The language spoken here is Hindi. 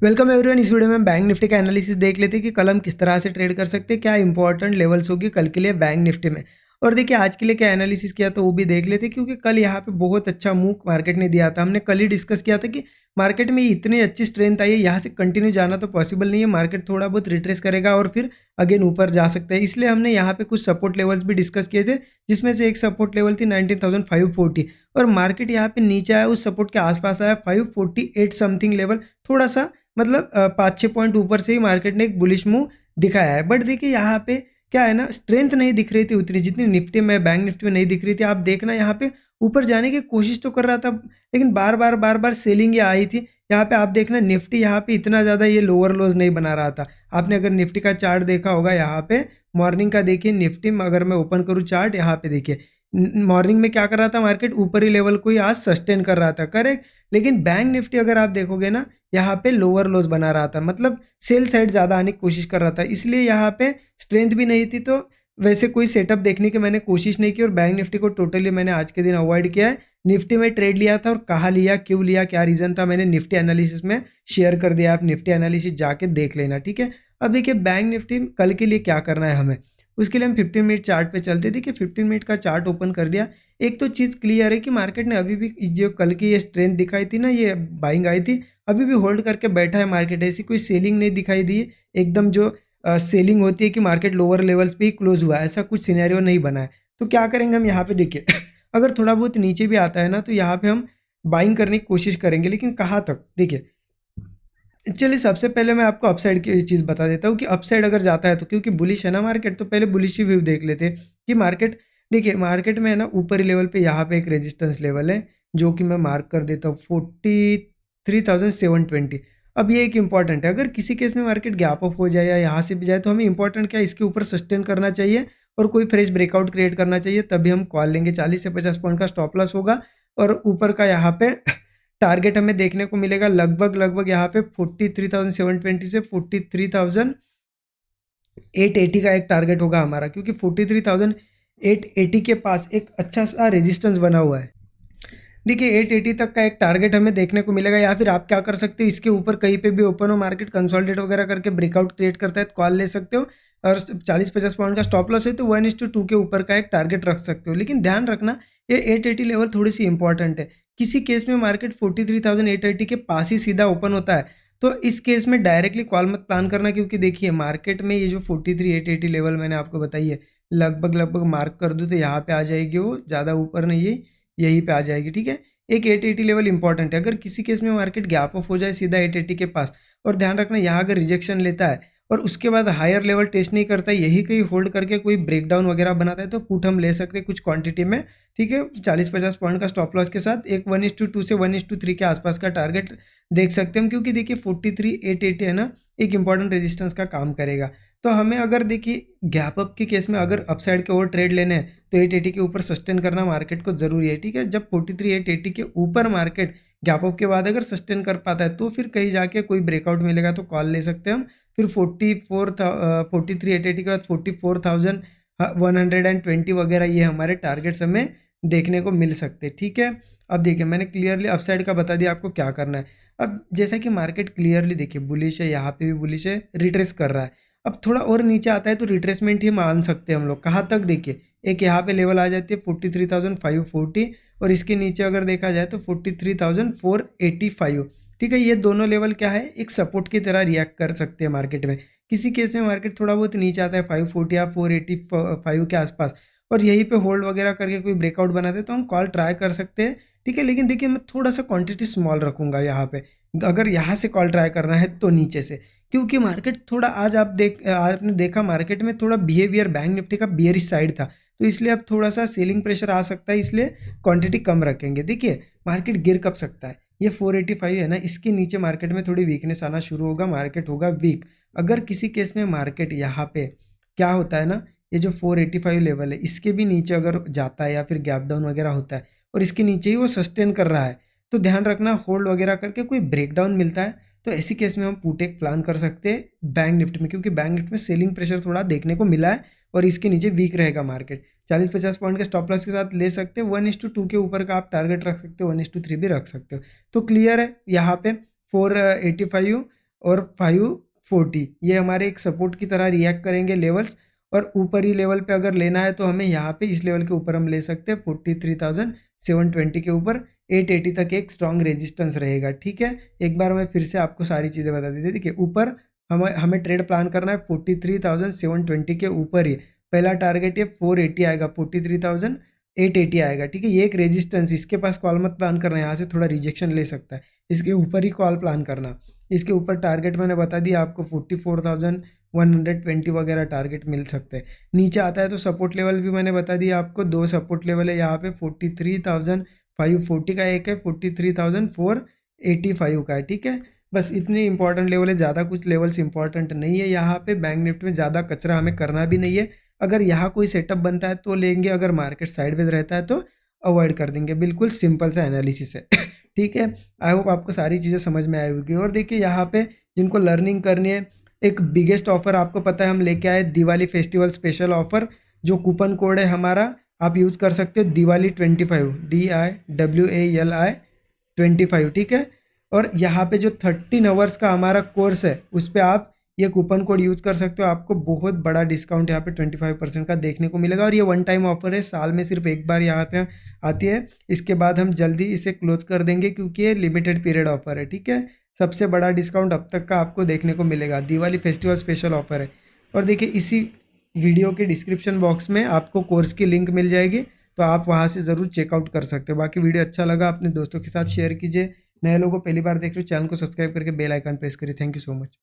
Welcome everyone. इस वीडियो में बैंक निफ्टी का एनालिसिस देख लेते हैं कि कल हम किस तरह से ट्रेड कर सकते हैं, क्या इंपॉर्टेंट लेवल्स होगी कल के लिए बैंक निफ्टी में। और देखिए आज के लिए क्या एनालिसिस किया तो वो भी देख लेते हैं, क्योंकि कल यहाँ पे बहुत अच्छा मूव मार्केट ने दिया था। हमने कल ही डिस्कस किया था कि मार्केट में इतनी अच्छी स्ट्रेंथ आई है, यहाँ से कंटिन्यू जाना तो पॉसिबल नहीं है। मार्केट थोड़ा बहुत रिट्रेस करेगा और फिर अगेन ऊपर जा सकता है। इसलिए हमने यहाँ पे कुछ सपोर्ट लेवल्स भी डिस्कस किए थे, जिसमें से एक सपोर्ट लेवल थी 19,540 और मार्केट यहाँ पे नीचे आया, उस सपोर्ट के आसपास आया 548 समथिंग लेवल। थोड़ा सा मतलब 5-6 पॉइंट ऊपर से ही मार्केट ने एक बुलिश मूव दिखाया है। बट देखिए यहाँ पे क्या है ना, स्ट्रेंथ नहीं दिख रही थी उतनी जितनी निफ्टी में, बैंक निफ्टी में नहीं दिख रही थी। आप देखना यहाँ पे ऊपर जाने की कोशिश तो कर रहा था, लेकिन बार बार सेलिंग ये आई थी। यहाँ पे आप देखना निफ्टी यहाँ पे इतना ज़्यादा ये लोअर लोज नहीं बना रहा था। आपने अगर निफ्टी का चार्ट देखा होगा, यहाँ पे मॉर्निंग का देखिए निफ्टी में, अगर मैं ओपन करूँ चार्ट, यहाँ पे देखिए मॉर्निंग में क्या कर रहा था मार्केट, ऊपरी लेवल को ही आज सस्टेन कर रहा था, करेक्ट। लेकिन बैंक निफ्टी अगर आप देखोगे ना, यहाँ पे लोअर लोज बना रहा था, मतलब सेल साइड ज़्यादा आने की कोशिश कर रहा था। इसलिए यहाँ पे स्ट्रेंथ भी नहीं थी, तो वैसे कोई सेटअप देखने की मैंने कोशिश नहीं की और बैंक निफ्टी को टोटली मैंने आज के दिन अवॉइड किया है। निफ्टी में ट्रेड लिया था और कहाँ लिया, क्यों लिया, क्या रीज़न था, मैंने निफ्टी एनालिसिस में शेयर कर दिया। आप निफ्टी एनालिसिस जाके देख लेना, ठीक है। अब देखिए बैंक निफ्टी कल के लिए क्या करना है हमें, उसके लिए हम 15 मिनट चार्ट पे चलते। देखिए 15 मिनट का चार्ट ओपन कर दिया। एक तो चीज़ क्लियर है कि मार्केट ने अभी भी जो कल की ये स्ट्रेंथ दिखाई थी ना, ये बाइंग आई थी, अभी भी होल्ड करके बैठा है मार्केट। ऐसी कोई सेलिंग नहीं दिखाई दी है एकदम, जो सेलिंग होती है कि मार्केट लोअर लेवल्स पे ही क्लोज हुआ है, ऐसा कुछ सिनेरियो नहीं बना है। तो क्या करेंगे हम यहाँ पे, देखिए अगर थोड़ा बहुत नीचे भी आता है ना, तो यहाँ पे हम बाइंग करने की कोशिश करेंगे, लेकिन कहाँ तक, देखिए चलिए सबसे पहले मैं आपको अपसाइड की चीज़ बता देता हूँ कि अपसाइड अगर जाता है तो, क्योंकि बुलिश है ना मार्केट, तो पहले बुलिश ही व्यू देख लेते हैं कि मार्केट, देखिए मार्केट में है ना ऊपरी लेवल पे यहाँ पे एक रेजिस्टेंस लेवल है, जो कि मैं मार्क कर देता हूँ 43,720। अब ये एक इंपॉर्टेंट है, अगर किसी केस में मार्केट गैप अप हो जाए या यहाँ से भी जाए, तो हमें इंपॉर्टेंट क्या है, इसके ऊपर सस्टेन करना चाहिए और कोई फ्रेश ब्रेकआउट क्रिएट करना चाहिए, तभी हम कॉल लेंगे। 40 से 50 पॉइंट का स्टॉप लॉस होगा और ऊपर का यहाँ पे टारगेट हमें देखने को मिलेगा लगभग यहाँ पे 43,720 से 43,880 का एक टारगेट होगा हमारा, क्योंकि 43,880 के पास एक अच्छा सा रेजिस्टेंस बना हुआ है। देखिए 880 तक का एक टारगेट हमें देखने को मिलेगा, या फिर आप क्या कर सकते हो, इसके ऊपर कहीं पे भी ओपन हो मार्केट, कंसोलिडेट वगैरह करके ब्रेकआउट क्रिएट करता है तो कॉल ले सकते हो। और 40-50 पॉइंट का स्टॉप लॉस है तो 1:2 के ऊपर का एक टारगेट रख सकते हो। लेकिन ध्यान रखना ये 880 लेवल थोड़ी सी इंपॉर्टेंट है। किसी केस में मार्केट 43,880 के पास ही सीधा ओपन होता है, तो इस केस में डायरेक्टली कॉल मत प्लान करना, क्योंकि देखिए मार्केट में ये जो 43,880 लेवल मैंने आपको बताई है, लगभग मार्क कर दूँ तो यहाँ पे आ जाएगी, वो ज़्यादा ऊपर नहीं है, यहीं पे आ जाएगी, ठीक है। एक 880 लेवल इंपॉर्टेंट है। अगर किसी केस में मार्केट गैप अप हो जाए सीधा 880 के पास, और ध्यान रखना यहाँ अगर रिजेक्शन लेता है और उसके बाद हायर लेवल टेस्ट नहीं करता है, यही कहीं होल्ड करके कोई ब्रेकडाउन वगैरह बनाता है, तो पुट हम ले सकते हैं कुछ क्वांटिटी में, ठीक है। 40-50 पॉइंट का स्टॉप लॉस के साथ एक 1:2 से 1:3 के आसपास का टारगेट देख सकते हैं हम, क्योंकि देखिए 43,880 है ना, एक इंपॉर्टेंट रेजिस्टेंस का काम करेगा। तो हमें अगर देखिए गैप अप के केस में अगर अपसाइड के और ट्रेड लेने हैं, तो 880 के ऊपर सस्टेन करना मार्केट को जरूरी है, ठीक है। जब 43,880 के ऊपर मार्केट गैप अप के बाद अगर सस्टेन कर पाता है, तो फिर कहीं जाके कोई ब्रेकआउट मिलेगा तो कॉल ले सकते हैं हम। फिर 43,880 के बाद 44,120 वगैरह ये हमारे टारगेट्स हमें देखने को मिल सकते हैं, ठीक है। अब देखिए मैंने क्लियरली अपसाइड का बता दिया आपको क्या करना है। अब जैसा कि मार्केट क्लियरली देखिए बुलिश है, यहाँ पे भी बुलिश है, रिट्रेस कर रहा है। अब थोड़ा और नीचे आता है तो रिट्रेसमेंट ही मान सकते हैं हम लोग। कहाँ तक, देखिए एक यहाँ पे लेवल आ जाती है 43,540 और इसके नीचे अगर देखा जाए तो 43,485, ठीक है। ये दोनों लेवल क्या है, एक सपोर्ट की तरह रिएक्ट कर सकते हैं मार्केट में। किसी केस में मार्केट थोड़ा बहुत नीचे आता है 540 या 485 के आसपास, और यहीं पे होल्ड वगैरह करके कोई ब्रेकआउट बनाते हैं तो हम कॉल ट्राई कर सकते हैं, ठीक है। लेकिन देखिए मैं थोड़ा सा क्वांटिटी स्मॉल रखूंगा यहाँ पे, अगर यहाँ से कॉल ट्राई करना है तो नीचे से, क्योंकि मार्केट थोड़ा आज आपने देखा मार्केट में थोड़ा बिहेवियर बैंक निफ्टी का बियरिश साइड था, तो इसलिए अब थोड़ा सा सेलिंग प्रेशर आ सकता है, इसलिए क्वांटिटी कम रखेंगे। देखिए मार्केट गिर कब सकता है, ये 485 है ना, इसके नीचे मार्केट में थोड़ी वीकनेस आना शुरू होगा, मार्केट होगा वीक। अगर किसी केस में मार्केट यहाँ पे क्या होता है ना, ये जो 485 लेवल है इसके भी नीचे अगर जाता है या फिर गैप डाउन वगैरह होता है और इसके नीचे ही वो सस्टेन कर रहा है, तो ध्यान रखना होल्ड वगैरह करके कोई ब्रेकडाउन मिलता है, तो ऐसी केस में हम पुट एक प्लान कर सकते हैं बैंक निफ्टी में, क्योंकि बैंक निफ्टी में सेलिंग प्रेशर थोड़ा देखने को मिला है और इसके नीचे वीक रहेगा मार्केट। 40-50 पॉइंट के स्टॉप लॉस के साथ ले सकते हैं। 1:2 के ऊपर का आप टारगेट रख सकते हो, 1:3 भी रख सकते हो। तो क्लियर है यहाँ पे 485 और 540 ये हमारे एक सपोर्ट की तरह रिएक्ट करेंगे लेवल्स। और ऊपरी लेवल पे अगर लेना है तो हमें यहाँ पे इस लेवल के ऊपर हम ले सकते हैं 43,720 के ऊपर 880 तक एक स्ट्रॉन्ग रेजिस्टेंस रहेगा। ठीक है, एक बार मैं फिर से आपको सारी चीज़ें बता दी थी। देखिए ऊपर हमें ट्रेड प्लान करना है 43,720 के ऊपर ही। पहला टारगेट ये 480 आएगा, 43,880 आएगा। ठीक है, ये एक रेजिस्टेंस, इसके पास कॉल मत प्लान करना, यहाँ से थोड़ा रिजेक्शन ले सकता है, इसके ऊपर ही कॉल प्लान करना। इसके ऊपर टारगेट मैंने बता दिया आपको 44,120 वगैरह टारगेट मिल सकते हैं। नीचे आता है तो सपोर्ट लेवल भी मैंने बता दिया आपको, दो सपोर्ट लेवल है यहाँ पे 43,540 का एक है, 43,485 का है। ठीक है, बस इतने इंपॉर्टेंट लेवल है, ज़्यादा कुछ लेवल्स इंपॉर्टेंट नहीं है यहाँ पे। बैंक निफ्टी में ज़्यादा कचरा हमें करना भी नहीं है। अगर यहाँ कोई सेटअप बनता है तो लेंगे, अगर मार्केट साइडवेज रहता है तो अवॉइड कर देंगे। बिल्कुल सिंपल सा एनालिसिस है। ठीक है, आई होप आपको सारी चीज़ें समझ में आई होगी। और देखिए यहाँ पे जिनको लर्निंग करनी है, एक बिगेस्ट ऑफर आपको पता है हम लेके आए, दिवाली फेस्टिवल स्पेशल ऑफर। जो कूपन कोड है हमारा, आप यूज़ कर सकते हो दिवाली 25, DIWALI 25। ठीक है, और यहाँ पे जो 13 आवर्स का हमारा कोर्स है उस पर आप ये कूपन कोड यूज़ कर सकते हो। आपको बहुत बड़ा डिस्काउंट यहाँ पे 25% का देखने को मिलेगा। और ये वन टाइम ऑफर है, साल में सिर्फ एक बार यहाँ पे आती है। इसके बाद हम जल्दी इसे क्लोज कर देंगे क्योंकि ये लिमिटेड पीरियड ऑफर है। ठीक है, सबसे बड़ा डिस्काउंट अब तक का आपको देखने को मिलेगा, दिवाली फेस्टिवल स्पेशल ऑफर है। और देखिए इसी वीडियो के डिस्क्रिप्शन बॉक्स में आपको कोर्स की लिंक मिल जाएगी, तो आप वहाँ से ज़रूर चेकआउट कर सकते हो। बाकी वीडियो अच्छा लगा अपने दोस्तों के साथ शेयर कीजिए। नए लोगों को पहली बार देख रहे हो, चैनल को सब्सक्राइब करके बेल आइकन प्रेस करिए। Thank you so much.